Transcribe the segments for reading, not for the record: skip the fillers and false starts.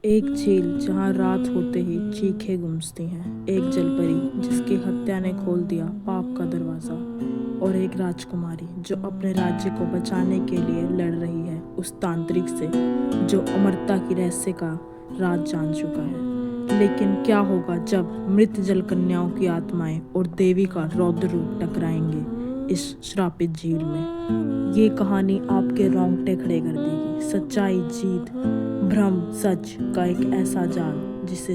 एक झील जहाँ रात होते ही चीखें गूंजती हैं, एक जलपरी जिसकी हत्या ने खोल दिया पाप का दरवाजा, और एक राजकुमारी जो अपने राज्य को बचाने के लिए लड़ रही है उस तांत्रिक से जो अमरता की रहस्य का राज जान चुका है। लेकिन क्या होगा जब मृत जल कन्याओं की आत्माएं और देवी का रौद्र रूप टकराएंगे इस श्रापित झील में। ये कहानी आपके रोंगटे खड़े कर देगी। सच्चाई, जीत, भ्रम, सच का एक ऐसा जाल जिसे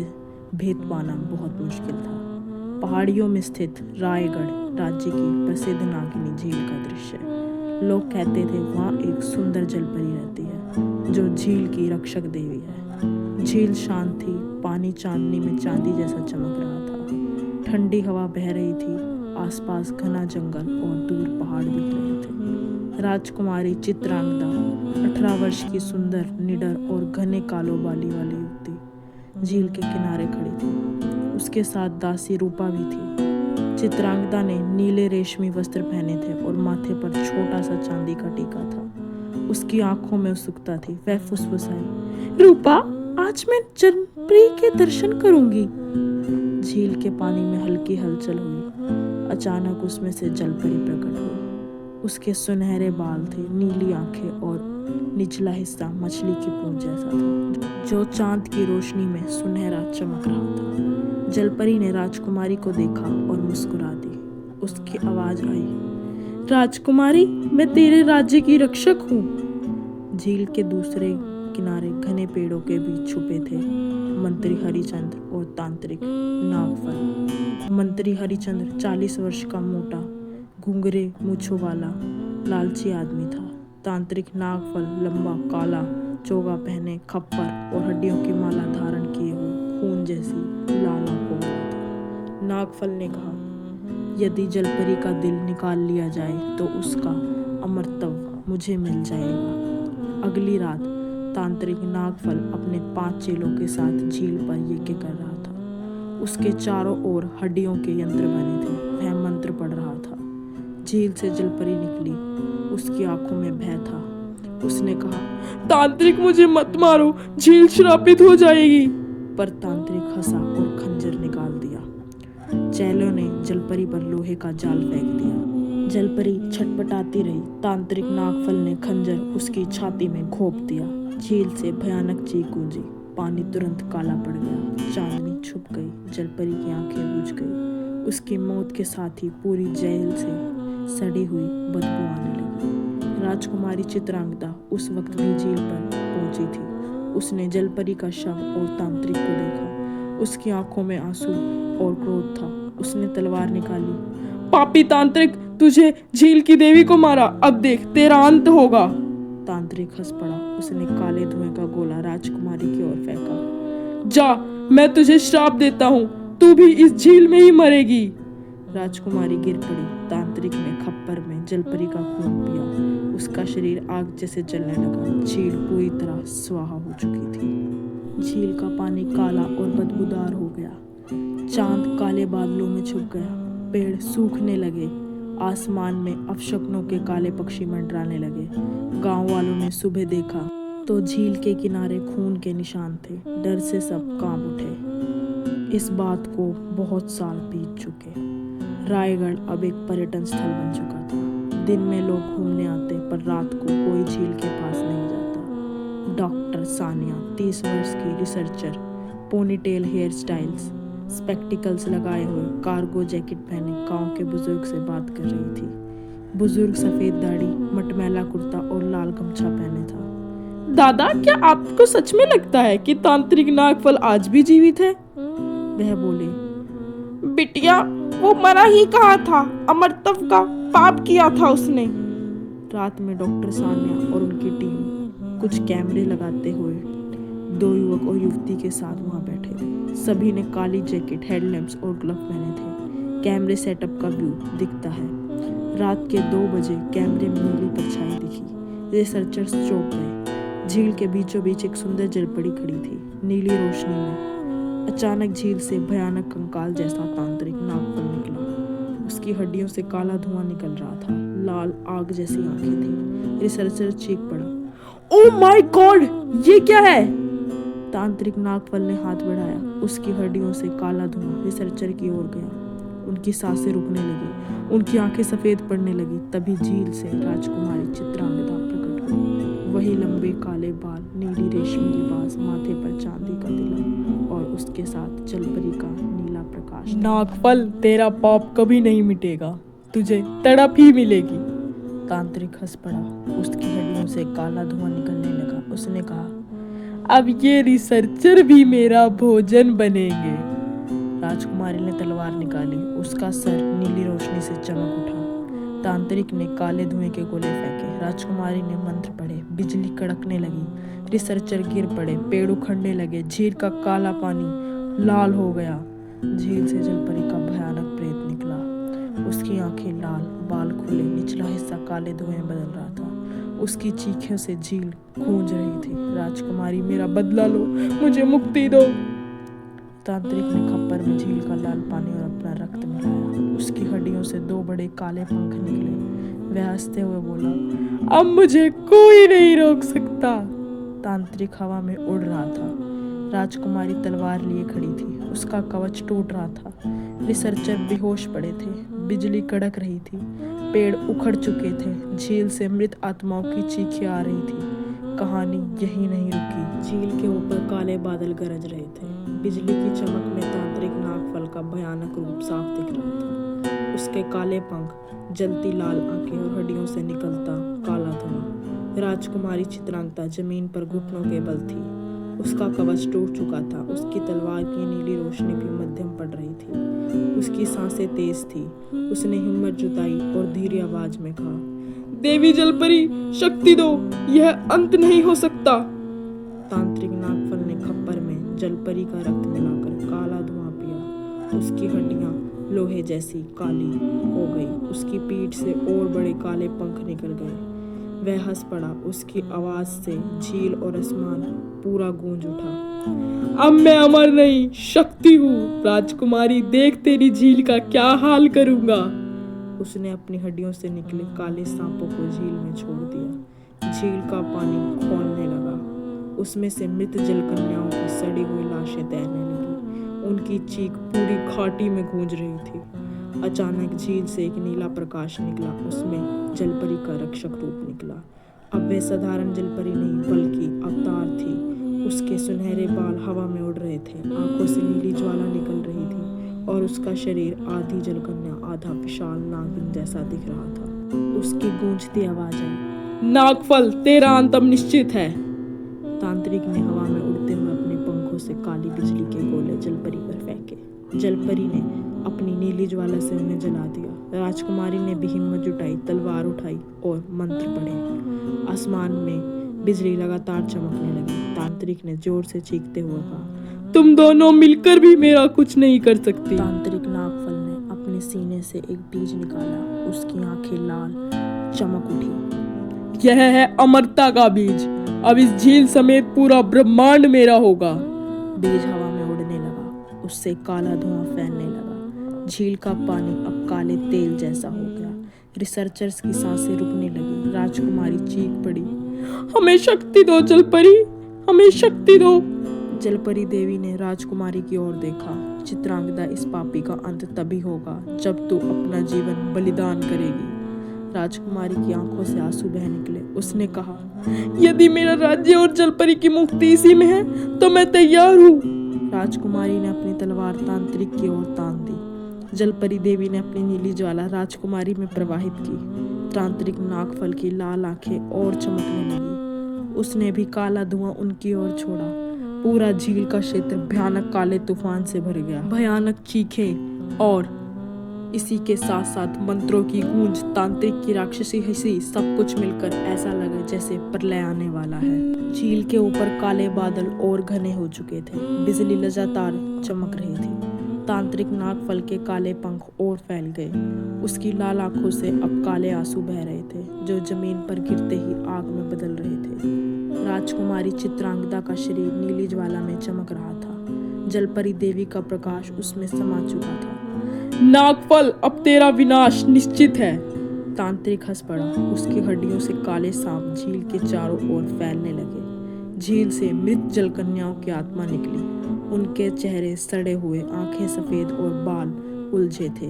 भेद पाना बहुत मुश्किल था। पहाड़ियों में स्थित रायगढ़ राज्य की प्रसिद्ध नागिनी झील का दृश्य। लोग कहते थे वहाँ एक सुंदर जलपरी रहती है जो झील की रक्षक देवी है। झील शांत थी, पानी चांदनी में चांदी जैसा चमक रहा था। ठंडी हवा बह रही थी, आसपास घना जंगल और दूर पहाड़ दिख रहे थे। राजकुमारी चित्रांगदा 18 वर्ष की सुंदर, निडर और घने कालो बाली वाली युवती झील के किनारे खड़ी थी। उसके साथ दासी रूपा भी थी। चित्रांगदा ने नीले रेशमी वस्त्र पहने थे और माथे पर छोटा सा चांदी का टीका था। उसकी आंखों में उत्सुकता थी। वह फुसफुसाई, रूपा, आज मैं जलपरी के दर्शन करूंगी। झील के पानी में हल्की हलचल हुई। अचानक उसमें से जलपरी प्रकट हुई। उसके सुनहरे बाल थे, नीली आंखें और निचला हिस्सा मछली की पूंछ जैसा था जो चांद की रोशनी में सुनहरा चमक रहा था। जलपरी ने राजकुमारी को देखा और मुस्कुरा दी। उसकी आवाज आई, राजकुमारी, मैं तेरे राज्य की रक्षक हूँ। झील के दूसरे किनारे घने पेड़ों के बीच छुपे थे मंत्री हरिचंद्र और तांत्रिक नागफल। मंत्री हरिचंद्र 40 वर्ष का, मोटा, घुंघरे मूंछों वाला लालची आदमी था। तांत्रिक नागफल लंबा, काला चोगा पहने, खप्पर और हड्डियों की माला धारण किए हुए खून जैसी लाल आंखों वाला था। नागफल ने कहा, यदि जलपरी का दिल निकाल लिया जाए तो उसका अमरत्व मुझे मिल जाएगा। अगली रात तांत्रिक नागफल अपने 5 चेलों के साथ झील पर यज्ञ कर रहा था। उसके चारों ओर हड्डियों के यंत्र बने थे। वह मंत्र पढ़ रहा था। झील से जलपरी निकली। उसकी आंखों में भय था। उसने कहा, तांत्रिक, मुझे मत मारो, झील श्रापित हो जाएगी। पर तांत्रिक हंसा और खंजर निकाल दिया। चेलों ने जलपरी पर लोहे का जाल फेंक दिया। जलपरी छटपटाती रही। तांत्रिक नागफल ने खंजर उसकी छाती में घोंप दिया। झील से भयानक चीख गूंजी। पानी तुरंत काला पड़ गया। चांदनी छुप गई। जलपरी की आंखें बुझ गई। उसकी मौत के साथ ही पूरी झील से सड़ी हुई बदबू आने लगी। राजकुमारी चित्रांगदा उस वक्त भी झील पर पहुंची थी। उसने जलपरी का शव और तांत्रिक को देखा। उसकी आंखों में आंसू और क्रोध था। उसने तलवार निकाली। पापी तांत्रिक, तुझे झील की देवी को मारा, अब देख तेरा अंत होगा। तांत्रिक हंस पड़ा। उसने काले धुएं का गोला राजकुमारी की ओर फेंका। जा, मैं तुझे श्राप देता हूँ, तू भी इस झील में ही मरेगी। राजकुमारी गिर पड़ी। तांत्रिक ने खप्पर में जलपरी का खून पिया। उसका शरीर आग जैसे जलने लगा। झील पूरी तरह स्वाहा हो चुकी थी। झील का पानी काला और बदबूदार हो गया। चांद काले बादलों में छुप गया। पेड़ सूखने लगे। आसमान में अपशकुनों के काले पक्षी मंडराने लगे। गांव वालों ने सुबह देखा तो झील के किनारे खून के निशान थे। डर से सब कांप उठे। इस बात को बहुत साल बीत चुके। रायगढ़ अब एक पर्यटन स्थल बन चुका था। दिन में लोग घूमने आते, पर रात को कोई झील के पास नहीं जाता। डॉक्टर सानिया 30 वर्ष की researcher, ponytail hair styles, spectacles लगाए हुए, कार्गो जैकेट पहने गांव के बुजुर्ग से बात कर रही थी। बुजुर्ग सफेद दाढ़ी, मटमैला कुर्ता और लाल गमछा पहने था। दादा, क्या आपको सच में लगता है कि तांत्रिक नागफल आज भी जीवित है? वह बोले, बिटिया, वो मरा ही कहा था, अमरत्व का पाप किया था उसने। रात में डॉक्टर सानिया और उनकी टीम कुछ कैमरे लगाते हुए 2 युवक और युवती के साथ वहां बैठे थे। सभी ने काली जैकेट, हेडलैम्प्स और ग्लव पहने थे। कैमरे सेटअप का व्यू दिखता है। रात के 2 बजे कैमरे में नीली परछाई दिखी। रिसर्चर्स चौंक गए। झील के बीचों बीच एक सुंदर जलपरी खड़ी थी, नीली रोशनी में। अचानक झील से भयानक कंकाल जैसा तांत्रिक नागफल निकला। उसकी हड्डियों से काला धुआं निकल रहा था। लाल आग जैसी आंखें थी। रिसर्चर चीख पड़ा, ओह माय गॉड, ये क्या है? तांत्रिक नागफल ने हाथ बढ़ाया। उसकी हड्डियों से काला धुआं रिसर्चर की ओर गया। उनकी सांसें रुकने लगी, उनकी आंखें सफेद पड़ने लगी। तभी झील से राजकुमारी चित्रांगदा प्रकट हुई। वही लंबे काले बाल, नीली रेशमी लिबास, माथे पर चांदी का तिलक और उसके साथ जलपरी का नीला प्रकाश। नागफल, तेरा पाप कभी नहीं मिटेगा, तुझे तड़प ही मिलेगी। तांत्रिक हंस पड़ा। उसकी हड्डियों से काला धुआं निकलने लगा। उसने कहा, अब ये रिसर्चर भी मेरा भोजन बनेंगे। राजकुमारी ने तलवार निकाली। उसका सर नीली रोशनी से चमक उठा। तांत्रिक ने काले धुएं के गोले फेंके। राजकुमारी ने मंत्र पढ़े। बिजली कड़कने लगी। रिसर्चर गिर पड़े। पेड़ उखड़ने लगे। झील का काला पानी लाल हो गया। झील से जलपरी का भयानक प्रेत निकला। उसकी आंखें लाल, बाल खुले, निचला हिस्सा काले धुएं बदल रहा था। उसकी चीखों से झील गूंज रही थी, राजकुमारी, मेरा बदला लो, मुझे मुक्ति दो। तांत्रिक ने खप्पर में झील का लाल पानी और अपना रक्त मिलाया। उसकी हड्डियों से 2 बड़े काले पंख निकले। वह हंसते हुए बोला, अब मुझे कोई नहीं रोक सकता। तांत्रिक हवा में उड़ रहा था। राजकुमारी तलवार लिए खड़ी थी। उसका कवच टूट रहा था। रिसर्चर बेहोश पड़े थे। बिजली कड़क रही थी। पेड़ उखड़ चुके थे। झील से मृत आत्माओं की चीखें आ रही थी। कहानी यही नहीं रुकी। झील के ऊपर काले बादल गरज रहे थे। बिजली की चमक में तांत्रिक नागफल का भयानक रूप साफ दिख रहा था। उसके काले पंख, जलती लाल आंखें और हड्डियों से निकलता काला धुआं। राजकुमारी चित्रांगदा जमीन पर घुटनों के बल थी। उसका कवच टूट चुका था। उसकी तलवार की नीली रोशनी भी मध्यम पड़ रही थी। उसकी सांसें तेज थी। उसने हिम्मत जुटाई और धीरे आवाज में कहा, देवी जलपरी, शक्ति दो, यह अंत नहीं हो सकता। तांत्रिक नागफल ने खप्पर में जलपरी का रक्त मिलाकर काला धुआं पिया। उसकी हड्डियां लोहे जैसी काली हो गई। उसकी पीठ से और बड़े काले पंख निकल गए। वह हंस पड़ा। उसकी आवाज से झील और आसमान पूरा गूंज उठा। अब मैं अमर नहीं, शक्ति हूँ। राजकुमारी, देख तेरी झील का क्या हाल करूंगा। उसने अपनी हड्डियों से निकले काले सांपों को झील में छोड़ दिया। झील का पानी खौलने लगा। उसमें से मृत जलकन्याओं की सड़ी हुई लाशें तैरने लगी। उनकी चीख पूरी घाटी में गूंज रही थी। अचानक झील से एक नीला प्रकाश निकला। उसमें जलपरी का रक्षक रूप निकला। अब वह साधारण जलपरी नहीं बल्कि अवतार थी। उसके सुनहरे बाल हवा में उड़ रहे थे। आंखों से नीली ज्वाला निकल रही थी और उसका शरीर आधी जलकन्या आधा विशाल नागिन जैसा दिख रहा था। उसकी गूंजती आवाज आई, नागफल, तेरा अंत अब निश्चित है। तांत्रिक ने हवा में उड़ते हुए अपने पंखों से काली बिजली के गोले जलपरी पर फेंके। जलपरी ने अपनी नीली ज्वाला से उन्हें जला दिया। राजकुमारी ने भी हिम्मत जुटाई, तलवार उठाई और मंत्र पढ़े। आसमान में बिजली लगातार चमकने लगी। तांत्रिक ने जोर से चीखते हुए कहा, तुम दोनों मिलकर भी मेरा कुछ नहीं कर सकती। तांत्रिक नागफल ने अपने सीने से एक बीज निकाला। उसकी आंखें लाल चमक उठी। यह है अमरता का बीज। अब इस झील समेत पूरा ब्रह्मांड मेरा होगा। बीज हवा में उड़ने लगा। उससे काला धुआं फैलने लगा। झील का पानी अब काले तेल जैसा हो गया। रिसर्चर्स की सांसें रुकने लगी। राजकुमारी चीख पड़ी, हमें शक्ति दो जलपरी, हमें शक्ति दो। जलपरी देवी ने राजकुमारी की ओर देखा। चित्रांगदा, इस पापी का अंत तभी होगा जब तू अपना जीवन बलिदान करेगी। राजकुमारी की आंखों से आंसू बह निकले। उसने कहा, यदि मेरा राज्य और जलपरी की मुक्ति इसी में है तो मैं तैयार हूँ। राजकुमारी ने अपनी तलवार तांत्रिक की ओर तान दी। जलपरी देवी ने अपनी नीली ज्वाला राजकुमारी में प्रवाहित की। तांत्रिक नागफल की लाल आंखें और चमकने लगी। उसने भी काला धुआं उनकी ओर छोड़ा। पूरा झील का क्षेत्र भयानक काले तूफान से भर गया। भयानक चीखें और इसी के साथ साथ मंत्रों की गूंज, तांत्रिक की राक्षसी हंसी, सब कुछ मिलकर ऐसा लगा जैसे प्रलय आने वाला है। झील के ऊपर काले बादल और घने हो चुके थे। बिजली लगातार चमक रही थी। तांत्रिक नागफल के काले पंख और फैल गए। उसकी लाल आंखों से अब काले आंसू बह रहे थे जो जमीन पर गिरते ही आग में बदल रहे थे। राजकुमारी चित्रांगदा का शरीर नीली ज्वाला में चमक रहा था। जलपरी देवी का प्रकाश उसमें समा चुका था। नागफल, अब तेरा विनाश निश्चित है। तांत्रिक हंस पड़ा। उसकी हड्डियों से काले सांप झील के चारों ओर फैलने लगे। झील से मृत जलकन्याओं की आत्मा निकली। उनके चेहरे सड़े हुए, आंखें सफेद और बाल उलझे थे।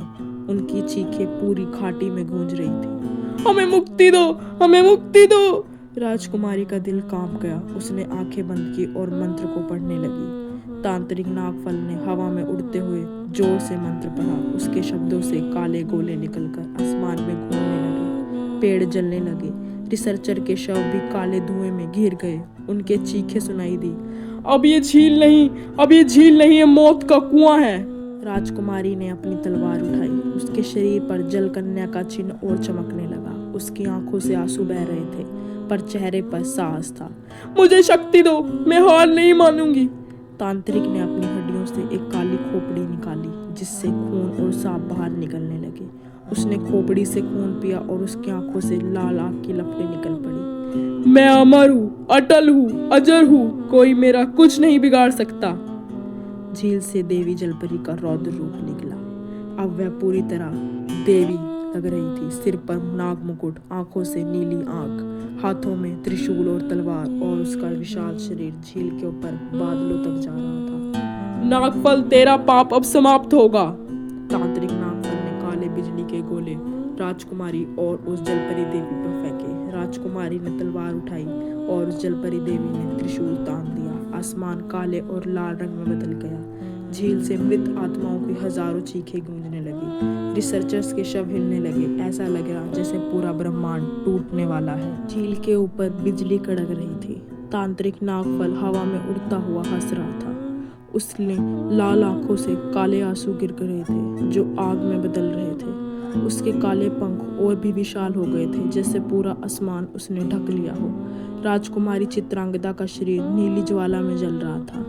उनकी चीखें पूरी घाटी में गूंज रही थी। हमें मुक्ति दो, हमें मुक्ति दो। राजकुमारी का दिल कांप गया। उसने आंखें बंद की और मंत्र को पढ़ने लगी। तांत्रिक नागफल ने हवा में उड़ते हुए जोर से मंत्र पढ़ा। उसके शब्दों से काले गोले निकलकर आसमान में घूमने लगे। पेड़ जलने लगे। रिसर्चर के शव भी काले धुएं में घिर गए। उनके चीखें सुनाई दी। अब ये झील नहीं, अब ये झील नहीं, ये मौत का कुआं है। राजकुमारी ने अपनी तलवार उठाई। उसके शरीर पर जलकन्या का चिन्ह और चमकने लगा। उसकी आंखों से आंसू बह रहे थे, पर चेहरे पर साहस था। मुझे शक्ति दो, मैं हार नहीं मानूंगी। तांत्रिक ने अपनी हड्डियों से एक काली खोपड़ी निकाली, जिससे खून और सांप बाहर निकलने लगे। उसने खोपड़ी से खून पिया और उसकी आंखों से लाल आग की लपटें निकल पड़ी। मैं अमर हूँ, अटल हूँ, अजर हूँ, कोई मेरा कुछ नहीं बिगाड़ सकता। झील से देवी जलपरी का रौद्र रूप निकला। अब वह पूरी तरह देवी लग रही थी। सिर पर नाग मुकुट, आंखों से नीली आंख, हाथों में त्रिशूल और तलवार, और उसका विशाल शरीर झील के ऊपर बादलों तक जा रहा था। नागफल, तेरा पाप अब समाप्त होगा। तांत्रिक नागफल ने काले बिजली के गोले राजकुमारी और उस जलपरी देवी पर फेंके। राजकुमारी ने तलवार उठाई और उस जलपरी देवी ने त्रिशूल तान दिया। आसमान काले और लाल रंग में बदल गया। झील से मृत आत्माओं की हजारों चीखें गूंजने लगी। रिसर्चर्स के शव हिलने लगे। ऐसा लग रहा जैसे पूरा ब्रह्मांड टूटने वाला है। झील के ऊपर बिजली कड़क रही थी। तांत्रिक नागफल हवा में उड़ता हुआ हंस रहा था। उसने लाल आंखों से काले आंसू गिर रहे थे, जो आग में बदल रहे थे। उसके काले पंख और भी विशाल हो गए थे, जैसे पूरा आसमान उसने ढक लिया हो। राजकुमारी चित्रांगदा का शरीर नीली ज्वाला में जल रहा था।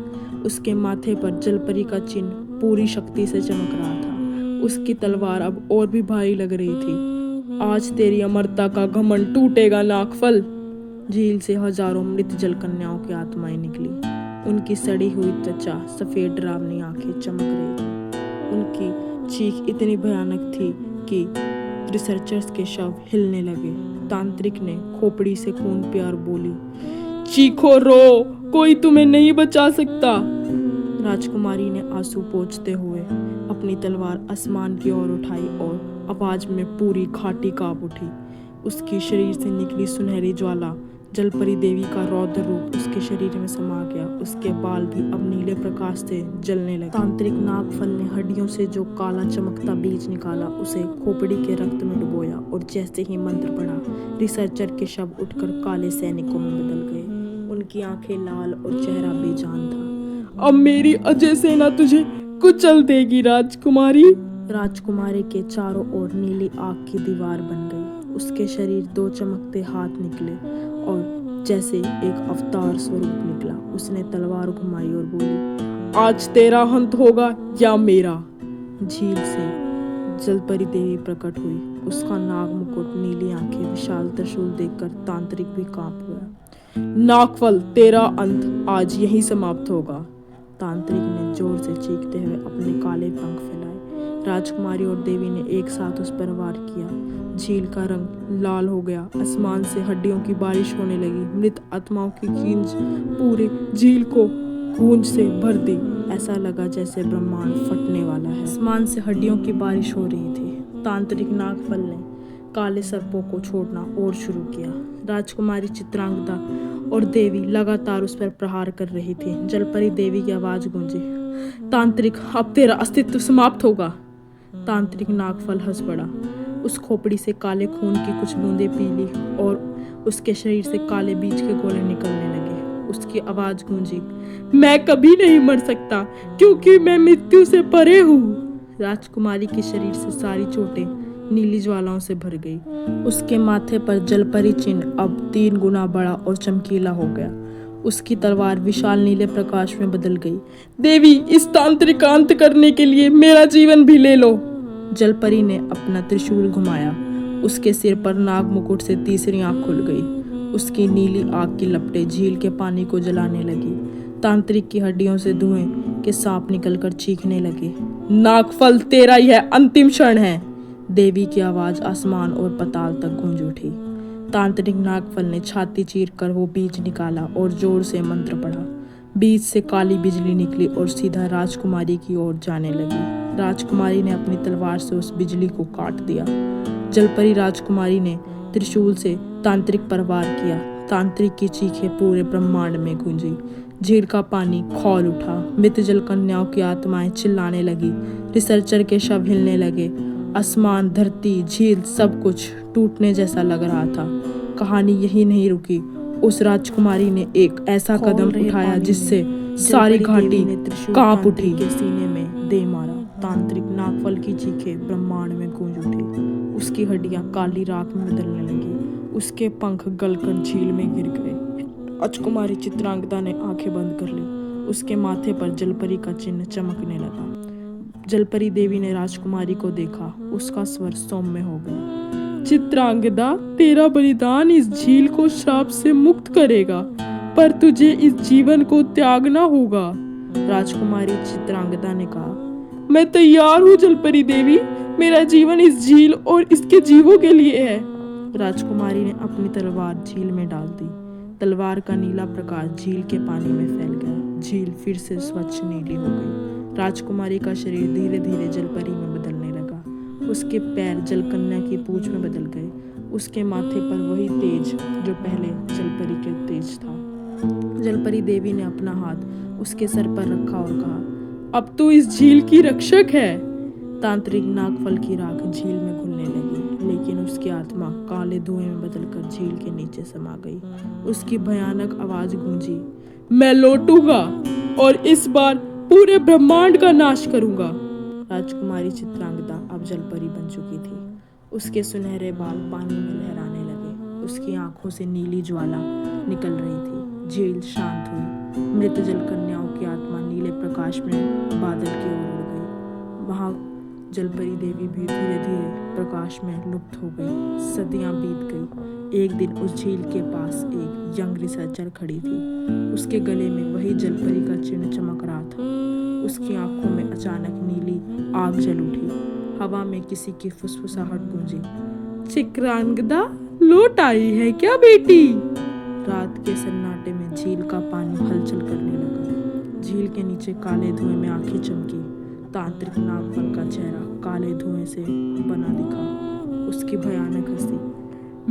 उसके माथे पर जलपरी का चिन्ह पूरी शक्ति से चमक रहा था। उसकी तलवार अब और भी भारी लग रही थी। आज तेरी अमरता का घमंड टूटेगा नागफल। झील से हजारों मृत जलकन्याओं की आत्माएं निकली। उनकी सड़ी हुई त्वचा, सफेद डरावनी आंखें चमक रही थी। उनकी चीख इतनी भयानक थी कि रिसर्चर्स के शव हिलने लगे। तांत्रिक ने खोपड़ी से खून पिया और बोली, चीखो, रो, कोई तुम्हें नहीं बचा सकता। राजकुमारी ने आंसू पोंछते हुए अपनी तलवार आसमान की ओर उठाई और आवाज में पूरी घाटी कांप उठी। उसके शरीर से निकली सुनहरी ज्वाला, जलपरी देवी का रौद्र रूप उसके शरीर में समा गया। उसके बाल भी अब नीले प्रकाश से जलने लगे। तांत्रिक नागफल ने हड्डियों से जो काला चमकता बीज निकाला, उसे खोपड़ी के रक्त में डुबोया और जैसे ही मंत्र पढ़ा, रिसर्चर के शव उठकर काले सैनिकों में बदल गए। उनकी आंखें लाल और चेहरा बेजान था। अब मेरी अजय सेना तुझे कुचल देगी राजकुमारी। राजकुमारी के चारों ओर नीली आग की दीवार बन गई। उसके शरीर दो चमकते हाथ निकले और जैसे एक अवतार स्वरूप निकला। उसने तलवार घुमाई और बोली, आज तेरा अंत होगा या मेरा। झील से जलपरी देवी प्रकट हुई। उसका नाग मुकुट, नीली आंखें, विशाल त्रिशूल देखकर तांत्रिक भी कांप गया। नागफल, तेरा अंत आज यहीं समाप्त होगा। तांत्रिक ने जोर से चीखते हुए अपने काले पंख फैलाए। राजकुमारी और देवी ने एक साथ उस पर वार किया। झील का रंग लाल हो गया। आसमान से हड्डियों की बारिश होने लगी। मृत आत्माओं की गूंज पूरे झील को गूंज से भर दी। ऐसा लगा जैसे ब्रह्मांड फटने वाला है। आसमान से हड्डियों की बारिश हो रही थी। तांत्रिक नागफल ने काले सर्पों को छोड़ना और शुरू किया। राजकुमारी चित्रांगदा और देवी लगातार उस पर प्रहार कर रही थी। जलपरी देवी की आवाज गूंजी, तांत्रिक, अब तेरा अस्तित्व समाप्त होगा। तांत्रिक नागफल हंस पड़ा। उस खोपड़ी से काले खून की कुछ बूंदें पीली और उसके शरीर से काले बीज के गोले निकलने लगे। उसकी आवाज गूंजी, मैं कभी नहीं मर सकता क्योंकि मैं मृत्यु से परे हूँ। राजकुमारी के शरीर से सारी चोटें नीली ज्वालाओं से भर गई। उसके माथे पर जलपरी चिन्ह अब 3 गुना बड़ा और चमकीला हो गया। उसकी तलवार विशाल नीले प्रकाश में बदल गई। देवी, इस तांत्रिक का अंत करने के लिए मेरा जीवन भी ले लो। जलपरी ने अपना त्रिशूल घुमाया। उसके सिर पर नाग मुकुट से तीसरी आंख खुल गई। उसकी नीली आग की लपटें झील के पानी को जलाने लगी। तांत्रिक की हड्डियों से धुएं के सांप निकलकर चीखने लगे। नागफल, तेरा यह अंतिम क्षण है। देवी की आवाज आसमान और पताल तक गूंज उठी। तांत्रिक नागफल ने छाती चीर कर वो बीज निकाला और जोर से मंत्र पढ़ा। बीज से काली बिजली निकली और सीधा राजकुमारी की ओर जाने लगी। राजकुमारी ने अपनी तलवार से उस बिजली को काट दिया। जलपरी राजकुमारी ने त्रिशूल से तांत्रिक पर वार किया। तांत्रिक की चीखें पूरे ब्रह्मांड में गूंजी। झील का पानी खौल उठा। मृत जल कन्याओं की आत्माएं चिल्लाने लगी। रिसर्चर के शव हिलने लगे। आसमान, धरती, झील सब कुछ टूटने जैसा लग रहा था। कहानी यही नहीं रुकी। उस राजकुमारी ने एक ऐसा कदम उठाया जिससे सारी घाटी कांप उठी। के सीने में दे मारा। तांत्रिक नागफल की चीखें ब्रह्मांड में गूंज उठी। उसकी हड्डियां काली राख में बदलने लगी। उसके पंख गलकर झील में गिर गए। राजकुमारी चित्रांगदा ने आंखें बंद कर ली। उसके माथे पर जलपरी का चिन्ह चमकने लगा। जलपरी देवी ने राजकुमारी को देखा। उसका स्वर सौम्य हो गया। चित्रांगदा, तेरा बलिदान इस झील को श्राप से मुक्त करेगा, पर तुझे इस जीवन को त्यागना होगा। राजकुमारी चित्रांगदा ने कहा, मैं तैयार हूँ जलपरी देवी। मेरा जीवन इस झील और इसके जीवों के लिए है। राजकुमारी ने अपनी तलवार झील में डाल दी। तलवार का नीला प्रकाश झील के पानी में फैल गया। झील फिर से स्वच्छ नीली हो गई। राजकुमारी का शरीर धीरे धीरे जलपरी में बदलने लगा। उसके पैर जलकन्या की पूंछ में बदल गए। उसके माथे पर वही तेज जो पहले जलपरी के तेज था। जलपरी देवी ने अपना हाथ उसके सर पर रखा और कहा, अब तू इस झील की रक्षक है। तांत्रिक नागफल की राख झील में घुलने लगी, लेकिन उसकी आत्मा काले धुएं में बदलकर झील के नीचे समा गई। उसकी भयानक आवाज गूंजी, मैं लौटूंगा और इस बार पूरे ब्रह्मांड का नाश करूंगा। राजकुमारी चित्रांगदा अब जलपरी बन चुकी थी। उसके सुनहरे बाल पानी में लहराने लगे। उसकी आंखों से नीली ज्वाला निकल रही थी। झील शांत हुई। मृत जल कन्याओं की आत्मा नीले प्रकाश में बादल की ओर उड़ गई। वहां जलपरी देवी भी धीरे धीरे प्रकाश में लुप्त हो गई। सदियां बीत गई। एक दिन उस झील के पास एक यंग रिसर्चर खड़ी थी। उसके गले में वही जलपरी का चिन्ह चमक रहा था। उसकी आंखों में अचानक नीली आग जल उठी। हवा में किसी की फुसफुसाहट गूंजी। चित्रांगदा लौट आई है क्या बेटी? रात के सन्नाटे में झील का पानी हलचल करने लगा। झील के नीचे काले धुएं में आंखें चमकी। तांत्रिक नागफल का चेहरा काले धुएं से बना दिखा। उसकी भयानक हंसी,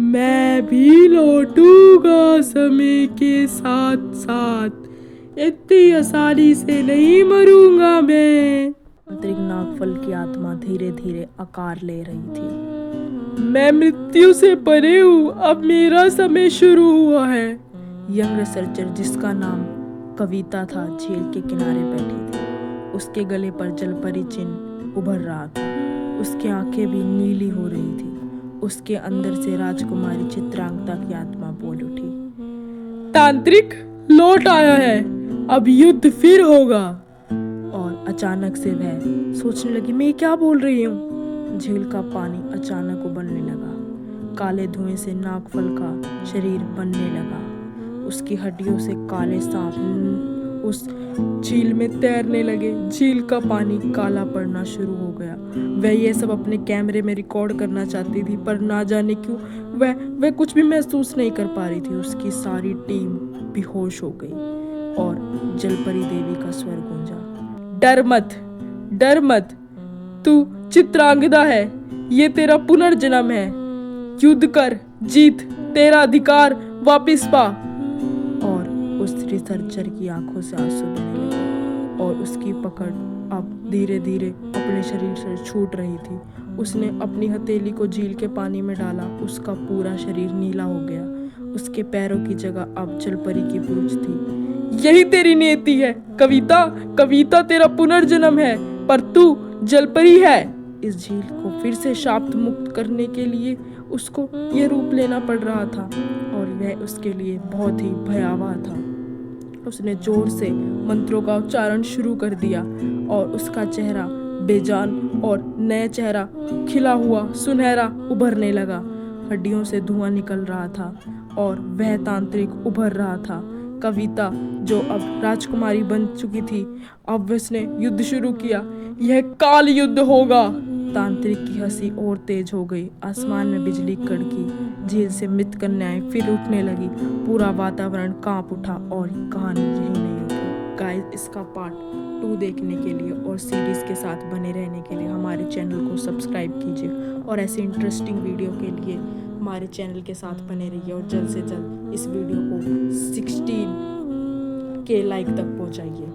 मैं भी लौटूंगा समय के साथ साथ। इतनी आसानी से नहीं मरूंगा मैं। तांत्रिक नागफल की आत्मा धीरे धीरे आकार ले रही थी। मैं मृत्यु से परे हूँ। अब मेरा समय शुरू हुआ है। यंग रिसर्चर जिसका नाम कविता था झील के किनारे बैठी थी। उसके गले पर जलपरी चिन्ह उभर रहा था। उसकी आंखें भी नीली हो रही थी। उसके अंदर से राजकुमारी चित्रांगदा की आत्मा बोल उठी, तांत्रिक लौट आया है। अब युद्ध फिर होगा। और अचानक से वह सोचने लगी, मैं क्या बोल रही हूँ। झील का पानी अचानक उबलने लगा। काले धुएं से नागफल का शरीर बनने लगा। उसकी हड्डियों से काले सांप उस झील में तैरने लगे। झील का पानी काला पड़ना शुरू हो गया। वह ये सब अपने कैमरे में रिकॉर्ड करना चाहती थी, पर ना जाने क्यों वह कुछ भी महसूस नहीं कर पा रही थी। उसकी सारी टीम बेहोश हो गई और जलपरी देवी का स्वर गूंजा, डर मत, डर मत। तू चित्रांगदा है। ये तेरा पुनर्जन्म है। युद्ध कर, जीत, तेरा अधिकार वापिस पा। और उस रिसर्चर की आंखों से आंसू बहने लगे और उसकी पकड़ अब धीरे धीरे अपने शरीर से छूट रही थी। उसने अपनी हथेली को झील के पानी में डाला। उसका पूरा शरीर नीला हो गया। उसके पैरों की जगह अब जलपरी की पूंछ थी। यही तेरी नियति है कविता। कविता तेरा पुनर्जन्म है, पर तू जलपरी है। इस झील को फिर से शाप मुक्त करने के लिए उसको ये रूप लेना पड़ रहा था और वह उसके लिए बहुत ही भयावह था। उसने जोर से मंत्रों का उच्चारण शुरू कर दिया और उसका चेहरा बेजान और नया चेहरा खिला हुआ सुनहरा उभरने लगा। हड्डियों से धुआं निकल रहा था और वह तांत्रिक उभर रहा था। कविता जो अब राजकुमारी बन चुकी थी, अब उसने युद्ध शुरू किया। यह काल युद्ध होगा। तांत्रिक की हंसी और तेज हो गई। आसमान में बिजली कड़की। झील से मृत कन्याएं फिर उठने लगी। पूरा वातावरण कांप उठा और कहानी यही नहीं रुकी। गाइस, इसका पार्ट 2 देखने के लिए और सीरीज के साथ बने रहने के लिए हमारे चैनल को सब्सक्राइब कीजिए और ऐसे इंटरेस्टिंग वीडियो के लिए हमारे चैनल के साथ बने रहिए और जल्द से जल्द इस वीडियो को 16 के लाइक तक पहुंचाइए।